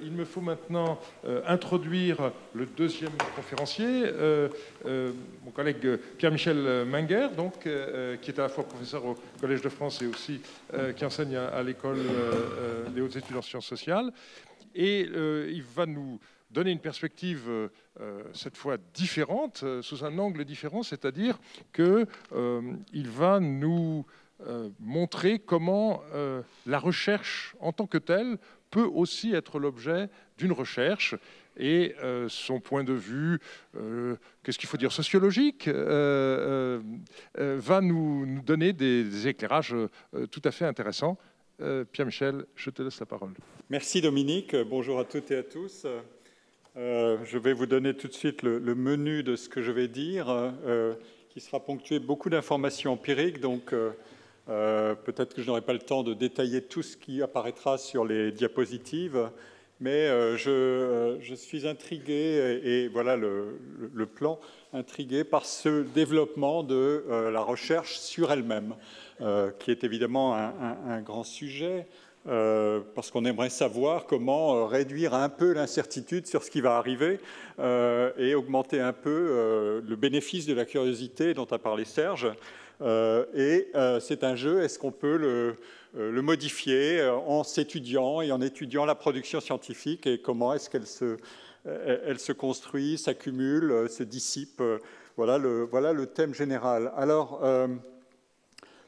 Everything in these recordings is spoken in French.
il me faut maintenant introduire le deuxième conférencier, mon collègue Pierre-Michel Minguer, donc, qui est à la fois professeur au Collège de France et aussi qui enseigne à l'École des hautes études en sciences sociales. Et il va nous donner une perspective cette fois différente, sous un angle différent, c'est-à-dire qu'il va nous montrer comment la recherche en tant que telle peut aussi être l'objet d'une recherche et son point de vue, qu'est-ce qu'il faut dire, sociologique, va nous donner des éclairages tout à fait intéressants. Pierre-Michel, je te laisse la parole. Merci Dominique, bonjour à toutes et à tous. Je vais vous donner tout de suite le menu de ce que je vais dire, qui sera ponctué de beaucoup d'informations empiriques, donc peut-être que je n'aurai pas le temps de détailler tout ce qui apparaîtra sur les diapositives, mais je suis intrigué, et voilà le plan, intrigué par ce développement de la recherche sur elle-même, qui est évidemment un grand sujet, parce qu'on aimerait savoir comment réduire un peu l'incertitude sur ce qui va arriver et augmenter un peu le bénéfice de la curiosité dont a parlé Serge. C'est un jeu, est-ce qu'on peut le modifier en s'étudiant et en étudiant la production scientifique et comment est-ce qu'elle se construit, s'accumule, se dissipe. Voilà le thème général. Alors,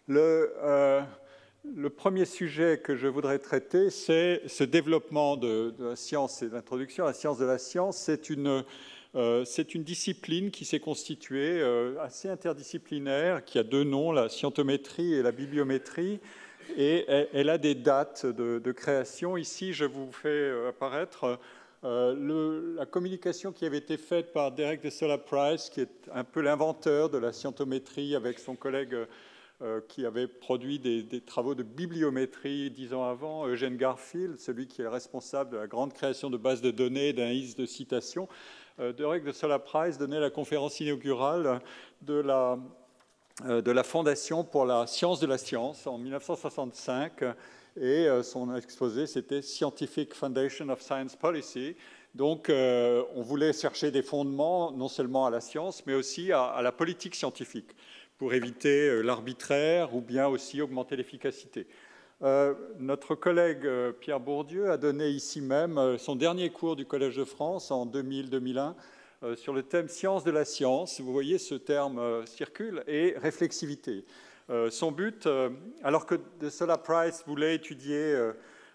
le premier sujet que je voudrais traiter, c'est ce développement de la science et de l'introduction à la science de la science. C'est une discipline qui s'est constituée assez interdisciplinaire, qui a deux noms, la scientométrie et la bibliométrie, et elle a des dates de création. Ici, je vous fais apparaître la communication qui avait été faite par Derek de Solla Price, qui est un peu l'inventeur de la scientométrie avec son collègue qui avait produit des travaux de bibliométrie 10 ans avant, Eugene Garfield, celui qui est responsable de la grande création de bases de données, d'indices de citation. Derek de Solla Price donnait la conférence inaugurale de la Fondation pour la science de la science en 1965, et son exposé, c'était Scientific Foundation of Science Policy. Donc, on voulait chercher des fondements, non seulement à la science, mais aussi à la politique scientifique, pour éviter l'arbitraire ou bien aussi augmenter l'efficacité. Notre collègue Pierre Bourdieu a donné ici même son dernier cours du Collège de France en 2000-2001 sur le thème « Science de la science ». Vous voyez, ce terme circule, et réflexivité. Son but, alors que de Solla Price voulait étudier,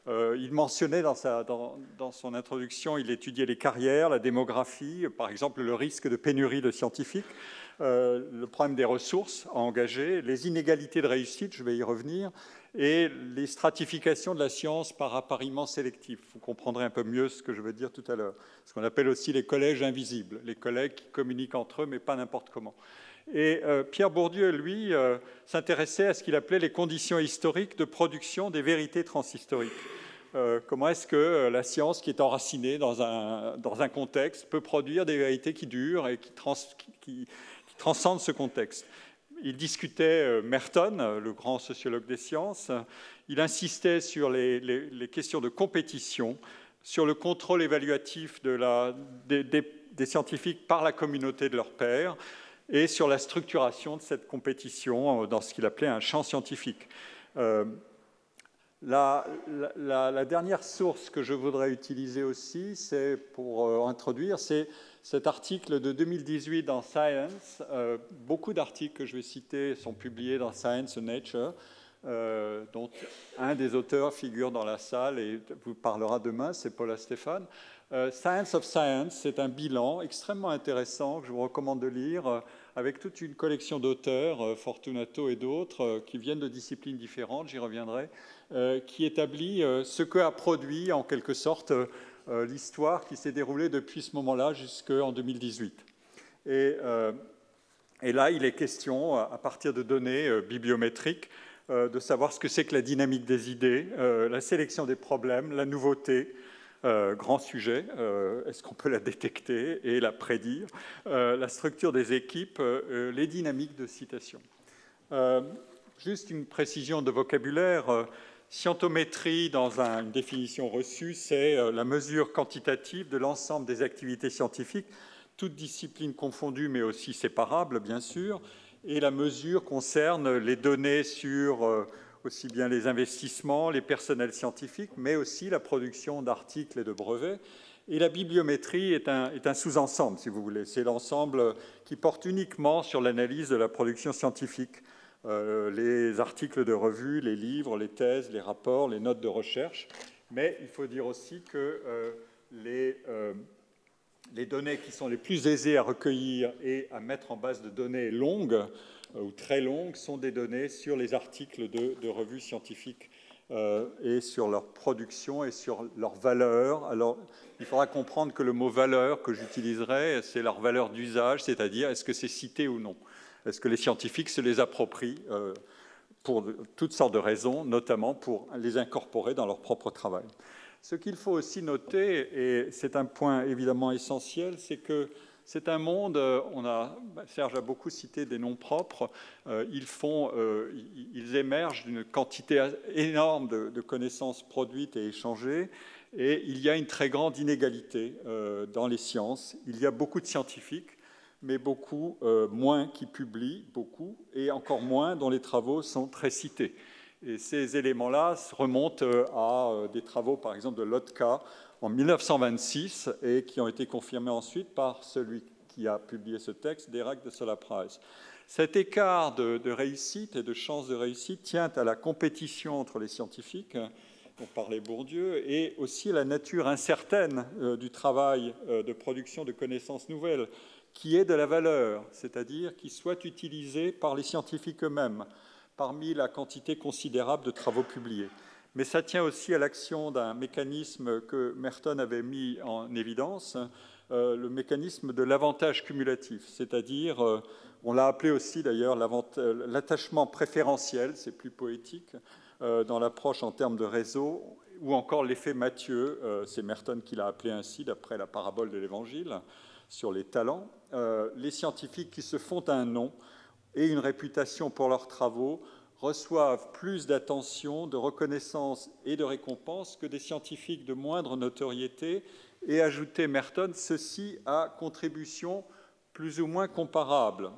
il mentionnait dans son introduction, il étudiait les carrières, la démographie, par exemple le risque de pénurie de scientifiques, le problème des ressources à engager, les inégalités de réussite, je vais y revenir, et les stratifications de la science par appariement sélectif. Vous comprendrez un peu mieux ce que je veux dire tout à l'heure. Ce qu'on appelle aussi les collèges invisibles, les collègues qui communiquent entre eux, mais pas n'importe comment. Et Pierre Bourdieu, lui, s'intéressait à ce qu'il appelait les conditions historiques de production des vérités transhistoriques. Comment est-ce que la science, qui est enracinée dans un contexte, peut produire des vérités qui durent et qui transcendent ce contexte. Il discutait Merton, le grand sociologue des sciences. Il insistait sur les questions de compétition, sur le contrôle évaluatif des scientifiques par la communauté de leurs pairs et sur la structuration de cette compétition dans ce qu'il appelait un champ scientifique. La dernière source que je voudrais utiliser aussi, c'est pour introduire, c'est cet article de 2018 dans Science. Beaucoup d'articles que je vais citer sont publiés dans Science ou Nature, dont un des auteurs figure dans la salle et vous parlera demain, c'est Paula Stéphane. Science of Science, c'est un bilan extrêmement intéressant que je vous recommande de lire, avec toute une collection d'auteurs, Fortunato et d'autres, qui viennent de disciplines différentes, j'y reviendrai, qui établit ce qu'a produit en quelque sorte l'histoire qui s'est déroulée depuis ce moment-là jusqu'en 2018. Et là, il est question, à partir de données bibliométriques, de savoir ce que c'est que la dynamique des idées, la sélection des problèmes, la nouveauté, grand sujet, est-ce qu'on peut la détecter et la prédire, la structure des équipes, les dynamiques de citation. Juste une précision de vocabulaire, Scientométrie, dans une définition reçue, c'est la mesure quantitative de l'ensemble des activités scientifiques, toutes disciplines confondues, mais aussi séparables, bien sûr. Et la mesure concerne les données sur aussi bien les investissements, les personnels scientifiques, mais aussi la production d'articles et de brevets. Et la bibliométrie est un sous-ensemble, si vous voulez. C'est l'ensemble qui porte uniquement sur l'analyse de la production scientifique. Les articles de revue, les livres, les thèses, les rapports, les notes de recherche. Mais il faut dire aussi que les données qui sont les plus aisées à recueillir et à mettre en base de données longues ou très longues sont des données sur les articles de revues scientifiques et sur leur production et sur leur valeur. Alors, il faudra comprendre que le mot « valeur » que j'utiliserai, c'est leur valeur d'usage, c'est-à-dire est-ce que c'est cité ou non. Est-ce que les scientifiques se les approprient pour toutes sortes de raisons, notamment pour les incorporer dans leur propre travail. Ce qu'il faut aussi noter, et c'est un point évidemment essentiel, c'est que c'est un monde, Serge a beaucoup cité des noms propres, ils émergent d'une quantité énorme de connaissances produites et échangées, et il y a une très grande inégalité dans les sciences. Il y a beaucoup de scientifiques, mais beaucoup moins qui publient beaucoup, et encore moins dont les travaux sont très cités. Et ces éléments-là remontent à des travaux, par exemple, de Lotka en 1926, et qui ont été confirmés ensuite par celui qui a publié ce texte, Dirac de Sola-Price. Cet écart de réussite et de chance de réussite tient à la compétition entre les scientifiques, dont parlait Bourdieu, et aussi à la nature incertaine du travail de production de connaissances nouvelles, qui est de la valeur, c'est-à-dire qui soit utilisée par les scientifiques eux-mêmes, parmi la quantité considérable de travaux publiés. Mais ça tient aussi à l'action d'un mécanisme que Merton avait mis en évidence, le mécanisme de l'avantage cumulatif, c'est-à-dire, on l'a appelé aussi d'ailleurs l'attachement préférentiel, c'est plus poétique, dans l'approche en termes de réseau, ou encore l'effet Mathieu, c'est Merton qui l'a appelé ainsi, d'après la parabole de l'Évangile, sur les talents. Les scientifiques qui se font un nom et une réputation pour leurs travaux reçoivent plus d'attention, de reconnaissance et de récompense que des scientifiques de moindre notoriété, et ajoutait Merton, ceci à contribution plus ou moins comparable.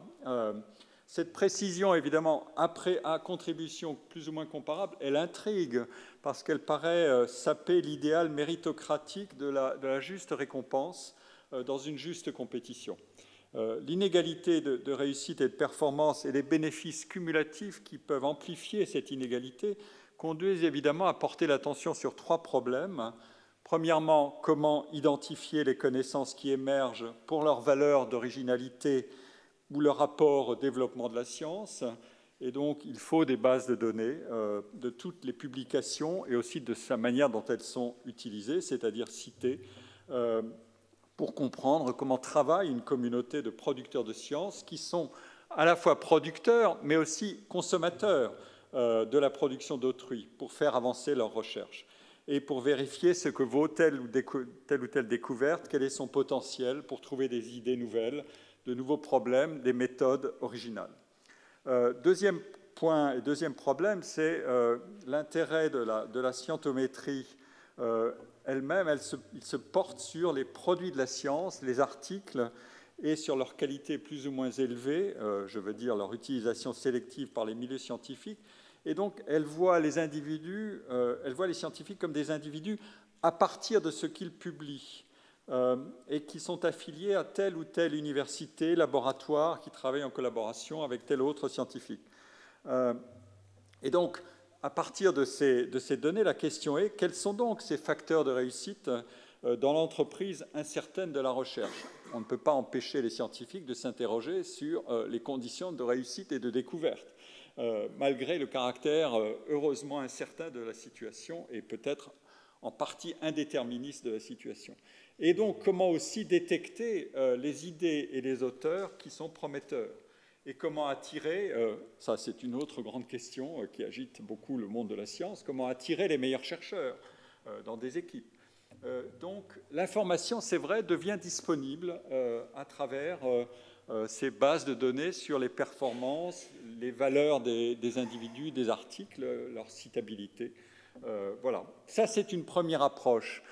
Cette précision, évidemment, après à contribution plus ou moins comparable, elle intrigue parce qu'elle paraît saper l'idéal méritocratique de la juste récompense dans une juste compétition. L'inégalité de réussite et de performance et les bénéfices cumulatifs qui peuvent amplifier cette inégalité conduisent évidemment à porter l'attention sur trois problèmes. Premièrement, comment identifier les connaissances qui émergent pour leur valeur d'originalité ou leur rapport au développement de la science. Et donc, il faut des bases de données de toutes les publications et aussi de sa manière dont elles sont utilisées, c'est-à-dire citées, pour comprendre comment travaille une communauté de producteurs de sciences qui sont à la fois producteurs, mais aussi consommateurs de la production d'autrui pour faire avancer leurs recherches et pour vérifier ce que vaut telle ou telle découverte, quel est son potentiel pour trouver des idées nouvelles, de nouveaux problèmes, des méthodes originales. Deuxième point et deuxième problème, c'est l'intérêt de la scientométrie elle-même. Il se porte sur les produits de la science, les articles, et sur leur qualité plus ou moins élevée, je veux dire leur utilisation sélective par les milieux scientifiques. Et donc, elle voit les scientifiques comme des individus à partir de ce qu'ils publient et qui sont affiliés à telle ou telle université, laboratoire, qui travaille en collaboration avec tel autre scientifique. Et donc, à partir de ces données, la question est, quels sont donc ces facteurs de réussite dans l'entreprise incertaine de la recherche? On ne peut pas empêcher les scientifiques de s'interroger sur les conditions de réussite et de découverte, malgré le caractère heureusement incertain de la situation et peut-être en partie indéterministe de la situation. Et donc, comment aussi détecter les idées et les auteurs qui sont prometteurs? Et comment attirer, ça c'est une autre grande question qui agite beaucoup le monde de la science, comment attirer les meilleurs chercheurs dans des équipes. Donc l'information, c'est vrai, devient disponible à travers ces bases de données sur les performances, les valeurs des individus, des articles, leur citabilité Voilà, ça c'est une première approche.